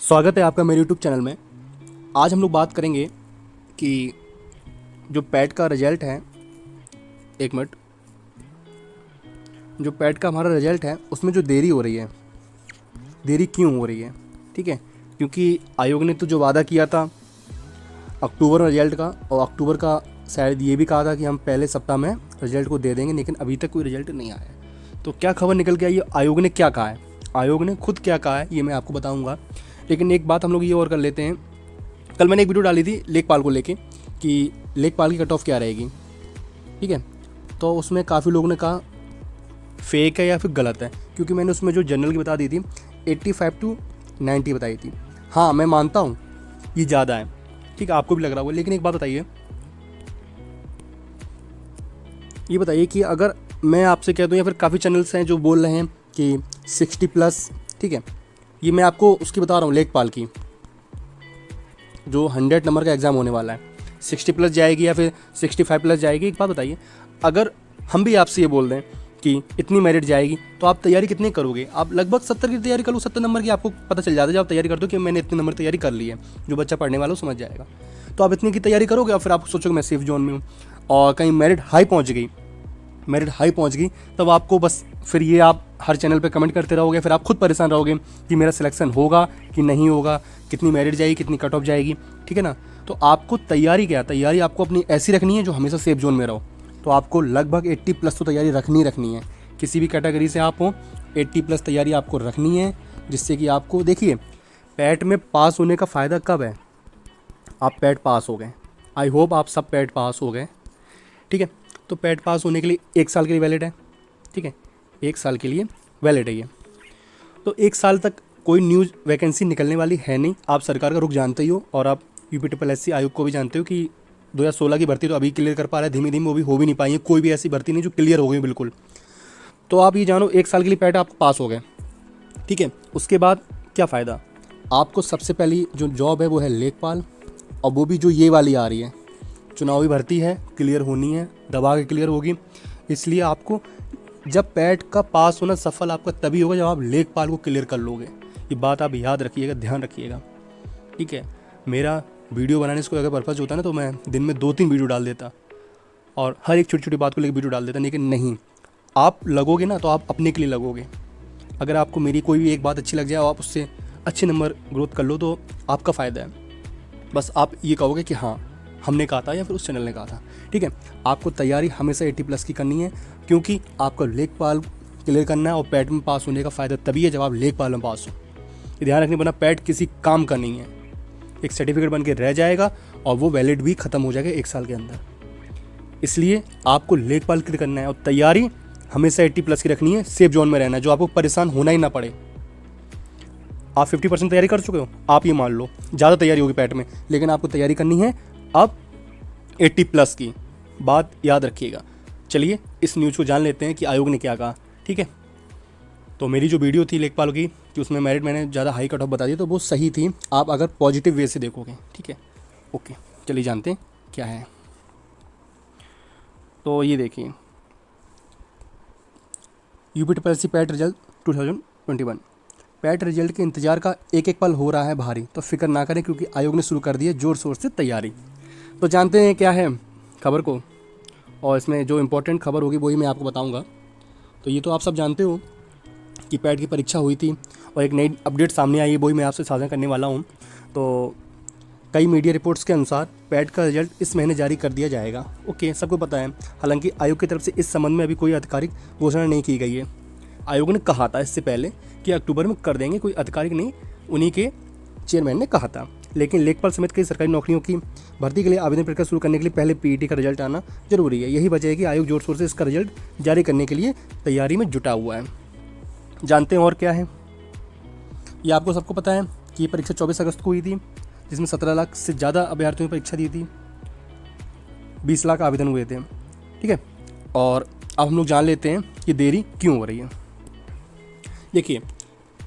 स्वागत है आपका मेरे यूट्यूब चैनल में। आज हम लोग बात करेंगे कि जो पैट का रिजल्ट है, एक मिनट, जो पैट का हमारा रिजल्ट है उसमें जो देरी हो रही है, देरी क्यों हो रही है। ठीक है, क्योंकि आयोग ने तो जो वादा किया था अक्टूबर में रिजल्ट का, और अक्टूबर का शायद ये भी कहा था कि हम पहले सप्ताह में रिजल्ट को दे देंगे, लेकिन अभी तक कोई रिजल्ट नहीं आया है। तो क्या खबर निकल के आई, आयोग ने क्या कहा है, आयोग ने खुद क्या कहा है ये मैं आपको बताऊंगा। लेकिन एक बात हम लोग ये और कर लेते हैं, कल मैंने एक वीडियो डाली थी लेखपाल को लेके कि लेखपाल की कट ऑफ क्या रहेगी। ठीक है, तो उसमें काफ़ी लोगों ने कहा फेक है या फिर गलत है, क्योंकि मैंने उसमें जो जनरल की बता दी थी 85 to 90 बताई थी। हाँ, मैं मानता हूँ ये ज़्यादा है, ठीक है, आपको भी लग रहा होगा। लेकिन एक बात बताइए, ये बताइए कि अगर मैं आपसे कह दूँ, या फिर काफ़ी चैनल्स हैं जो बोल रहे हैं कि 60+, ठीक है, ये मैं आपको उसकी बता रहा हूँ लेखपाल की, जो 100 नंबर का एग्ज़ाम होने वाला है, 60+ जाएगी या फिर 65+ जाएगी। एक बात बताइए, अगर हम भी आपसे ये बोल दें कि इतनी मेरिट जाएगी, तो आप तैयारी कितनी करोगे? आप लगभग 70 की तैयारी कर लो, 70 नंबर की आपको पता चल जाता है जब आप तैयारी करते हो कि मैंने इतने नंबर तैयारी कर ली है। जो बच्चा पढ़ने वाला वो समझ जाएगा। तो आप इतनी की तैयारी करोगे और फिर आप सोचोगे मैं सेफ जोन में हूँ, और कहीं मेरिट हाई पहुँच गई, तब आपको बस फिर ये आप हर चैनल पे कमेंट करते रहोगे, फिर आप खुद परेशान रहोगे कि मेरा सिलेक्शन होगा कि नहीं होगा, कितनी मेरिट जाएगी, कितनी कट ऑफ जाएगी। ठीक है ना, तो आपको तैयारी आपको अपनी ऐसी रखनी है जो हमेशा सेफ जोन में रहो। तो आपको लगभग 80+ तो तैयारी रखनी है, किसी भी कैटेगरी से आप हो, 80+ तैयारी आपको रखनी है, जिससे कि आपको, देखिए, पैट में पास होने का फ़ायदा कब है? आप पैट पास हो गए, आई होप आप सब पैट पास हो गए। ठीक है, तो पैट पास होने के लिए 1 साल के लिए वैलिड है। ठीक है, 1 साल के लिए वैलिड है ये। तो 1 साल तक कोई न्यूज़ वैकेंसी निकलने वाली है नहीं। आप सरकार का रुख जानते ही हो, और आप यूपीएससी आयोग को भी जानते हो कि 2016 की भर्ती तो अभी क्लियर कर पा रहा है, धीमे धीमे वो भी हो भी नहीं पाई है। कोई भी ऐसी भर्ती नहीं जो क्लियर हो गई बिल्कुल। तो आप ये जानो 1 साल के लिए पैट आप पास हो गए। ठीक है, उसके बाद क्या फ़ायदा? आपको सबसे पहली जो जॉब है वो है लेखपाल, और वो भी जो ये वाली आ रही है, चुनावी भर्ती है, क्लियर होनी है, दबा के क्लियर होगी। इसलिए आपको जब पैट का पास होना सफल आपका तभी होगा जब आप लेखपाल को क्लियर कर लोगे। ये बात आप याद रखिएगा, ध्यान रखिएगा। ठीक है, मेरा वीडियो बनाने से कोई अगर पर्पज़ होता ना तो मैं दिन में 2-3 वीडियो डाल देता, और हर एक छोटी छोटी बात को लेकर वीडियो डाल देता। लेकिन नहीं, आप लगोगे ना तो आप अपने के लिए लगोगे। अगर आपको मेरी कोई भी एक बात अच्छी लग जाए और आप उससे अच्छे नंबर ग्रोथ कर लो तो आपका फ़ायदा है। बस आप ये कहोगे कि हाँ हमने कहा था या फिर उस चैनल ने कहा था। ठीक है, आपको तैयारी हमेशा 80+ की करनी है, क्योंकि आपको लेखपाल क्लियर करना है, और पैट में पास होने का फ़ायदा तभी है जब आप लेखपाल में पास हो। ये ध्यान रखने, बना पैट किसी काम का नहीं है, एक सर्टिफिकेट बन के रह जाएगा और वो वैलिड भी ख़त्म हो जाएगा 1 साल के अंदर। इसलिए आपको लेखपाल क्लियर करना है, और तैयारी हमेशा 80+ की रखनी है, सेफ जोन में रहना है, जो आपको परेशान होना ही ना पड़े। आप 50% तैयारी कर चुके हो, आप ये मान लो ज़्यादा तैयारी होगी पैट में, लेकिन आपको तैयारी करनी है अब 80+ की, बात याद रखिएगा। चलिए इस न्यूज़ को जान लेते हैं कि आयोग ने क्या कहा। ठीक है, तो मेरी जो वीडियो थी लेखपाल की कि उसमें मेरिट मैंने ज़्यादा हाई कट ऑफ बता दी, तो वो सही थी, आप अगर पॉजिटिव वे से देखोगे। ठीक है, ओके, चलिए जानते हैं क्या है। तो ये देखिए, UPSC PAT result 2021, PAT result के इंतजार का एक एक पल हो रहा है भारी, तो फिक्र ना करें क्योंकि आयोग ने शुरू कर दी है जोर शोर से तैयारी। तो जानते हैं क्या है खबर को, और इसमें जो इम्पोर्टेंट खबर होगी वही मैं आपको बताऊंगा। तो ये तो आप सब जानते हो कि पैट की परीक्षा हुई थी, और एक नई अपडेट सामने आई है, वही मैं आपसे साझा करने वाला हूँ। तो कई मीडिया रिपोर्ट्स के अनुसार पैट का रिजल्ट इस महीने जारी कर दिया जाएगा। ओके, सबको पता है। हालांकि आयोग की तरफ से इस संबंध में अभी कोई आधिकारिक घोषणा नहीं की गई है। आयोग ने कहा था इससे पहले कि अक्टूबर में कर देंगे, कोई आधिकारिक नहीं, उन्हीं के चेयरमैन ने कहा था। लेकिन लेखपाल समेत कई सरकारी नौकरियों की भर्ती के लिए आवेदन प्रक्रिया शुरू करने के लिए पहले पीईटी का रिजल्ट आना जरूरी है। यही वजह है कि आयोग जोर शोर से इसका रिजल्ट जारी करने के लिए तैयारी में जुटा हुआ है। जानते हैं और क्या है, ये आपको सबको पता है कि ये परीक्षा 24 अगस्त को हुई थी, जिसमें 17 लाख से ज़्यादा अभ्यर्थियों ने परीक्षा दी थी, 20 लाख आवेदन हुए थे। ठीक है, और अब हम लोग जान लेते हैं कि देरी क्यों हो रही है। देखिए,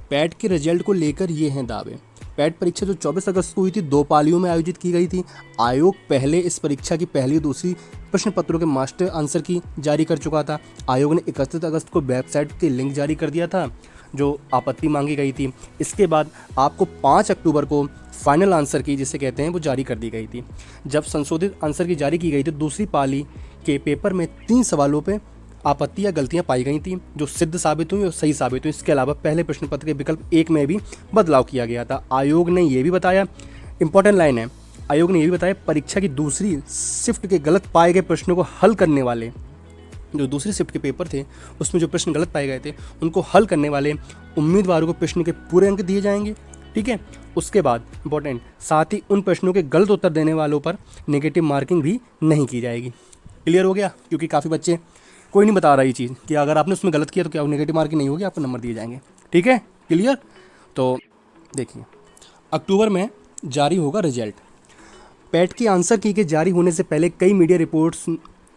पैट के रिजल्ट को लेकर ये हैं दावे। पैट परीक्षा जो 24 अगस्त को हुई थी 2 पालियों में आयोजित की गई थी। आयोग पहले इस परीक्षा की पहली और दूसरी प्रश्न पत्रों के मास्टर आंसर की जारी कर चुका था। आयोग ने 31 अगस्त को वेबसाइट के लिंक जारी कर दिया था, जो आपत्ति मांगी गई थी। इसके बाद आपको 5 अक्टूबर को फाइनल आंसर की, जिसे कहते हैं, वो जारी कर दी गई थी। जब संशोधित आंसर की जारी की गई थी, दूसरी पाली के पेपर में 3 सवालों पे आपत्ति या गलतियां पाई गई थी जो सिद्ध साबित हुई और सही साबित हुई। इसके अलावा पहले प्रश्न पत्र के विकल्प 1 में भी बदलाव किया गया था। आयोग ने ये भी बताया, इंपॉर्टेंट लाइन है, आयोग ने ये भी बताया, परीक्षा की दूसरी शिफ्ट के गलत पाए गए प्रश्नों को हल करने वाले, जो दूसरी शिफ्ट के पेपर थे उसमें जो प्रश्न गलत पाए गए थे उनको हल करने वाले उम्मीदवारों को प्रश्न के पूरे अंक दिए जाएंगे। ठीक है, उसके बाद इंपॉर्टेंट, साथ ही उन प्रश्नों के गलत उत्तर देने वालों पर नेगेटिव मार्किंग भी नहीं की जाएगी। क्लियर हो गया? क्योंकि काफ़ी बच्चे, कोई नहीं बता रहा ये चीज़ कि अगर आपने उसमें गलत किया तो क्या नेगेटिव मार्किंग नहीं होगी, आपको नंबर दिए जाएंगे। ठीक है, क्लियर? तो देखिए, अक्टूबर में जारी होगा रिजल्ट। पैट की आंसर की के जारी होने से पहले कई मीडिया रिपोर्ट्स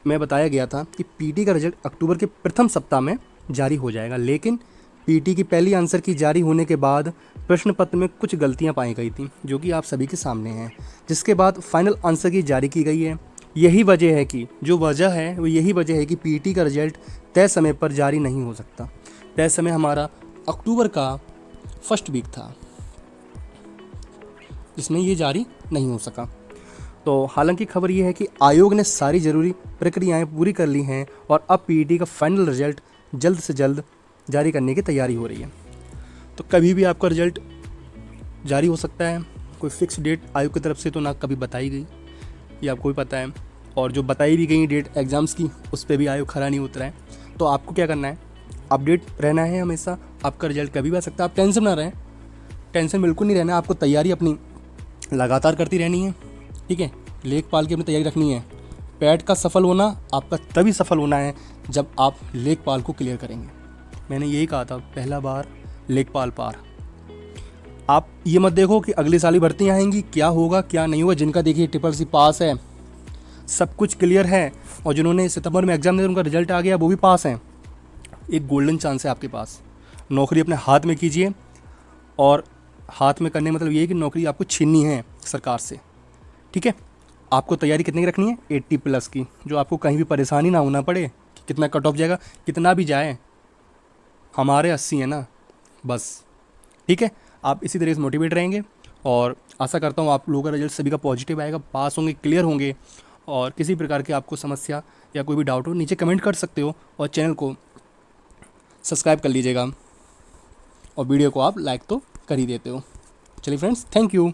में बताया गया था कि पीटी का रिजल्ट अक्टूबर के प्रथम सप्ताह में जारी हो जाएगा, लेकिन पीटी की पहली आंसर की जारी होने के बाद प्रश्न पत्र में कुछ गलतियां पाई गई थी, जो कि आप सभी के सामने हैं, जिसके बाद फाइनल आंसर की जारी की गई है। यही वजह है कि यही वजह है कि पीटी का रिजल्ट तय समय पर जारी नहीं हो सकता। तय समय हमारा अक्टूबर का फर्स्ट वीक था, जिसमें ये जारी नहीं हो सका। तो हालांकि खबर ये है कि आयोग ने सारी ज़रूरी प्रक्रियाएं पूरी कर ली हैं और अब पीईटी का फाइनल रिजल्ट जल्द से जल्द जारी करने की तैयारी हो रही है। तो कभी भी आपका रिजल्ट जारी हो सकता है। कोई फिक्स डेट आयोग की तरफ से तो ना कभी बताई गई, ये आपको भी पता है, और जो बताई भी गई डेट एग्ज़ाम्स की उस पर भी आयोग खरा नहीं उतरा है। तो आपको क्या करना है, अपडेट रहना है हमेशा। आपका रिजल्ट कभी भी आ सकता है, आप टेंशन ना रहें, टेंशन बिल्कुल नहीं रहना है। आपको तैयारी अपनी लगातार करती रहनी है। ठीक है, लेखपाल की अपनी तैयारी रखनी है। पैट का सफल होना आपका तभी सफल होना है जब आप लेखपाल को क्लियर करेंगे। मैंने यही कहा था, पहला बार लेखपाल पार। आप ये मत देखो कि अगले साल ही भर्तियाँ आएंगी, क्या होगा क्या नहीं होगा। जिनका देखिए CCC पास है, सब कुछ क्लियर है, और जिन्होंने सितंबर में एग्जाम दिया उनका रिजल्ट आ गया, वो भी पास हैं। एक गोल्डन चांस है आपके पास। नौकरी अपने हाथ में कीजिए, और हाथ में करने मतलब ये है कि नौकरी आपको छीननी है सरकार से। ठीक है, आपको तैयारी कितने की रखनी है, 80+ की, जो आपको कहीं भी परेशानी ना होना पड़े कि कितना कट ऑफ जाएगा। कितना भी जाए, हमारे 80 है ना, बस। ठीक है, आप इसी तरह से मोटिवेट रहेंगे, और आशा करता हूँ आप लोगों का रिजल्ट सभी का पॉजिटिव आएगा, पास होंगे, क्लियर होंगे। और किसी प्रकार की आपको समस्या या कोई भी डाउट हो, नीचे कमेंट कर सकते हो, और चैनल को सब्सक्राइब कर लीजिएगा, और वीडियो को आप लाइक तो कर ही देते हो। चलिए फ्रेंड्स, थैंक यू।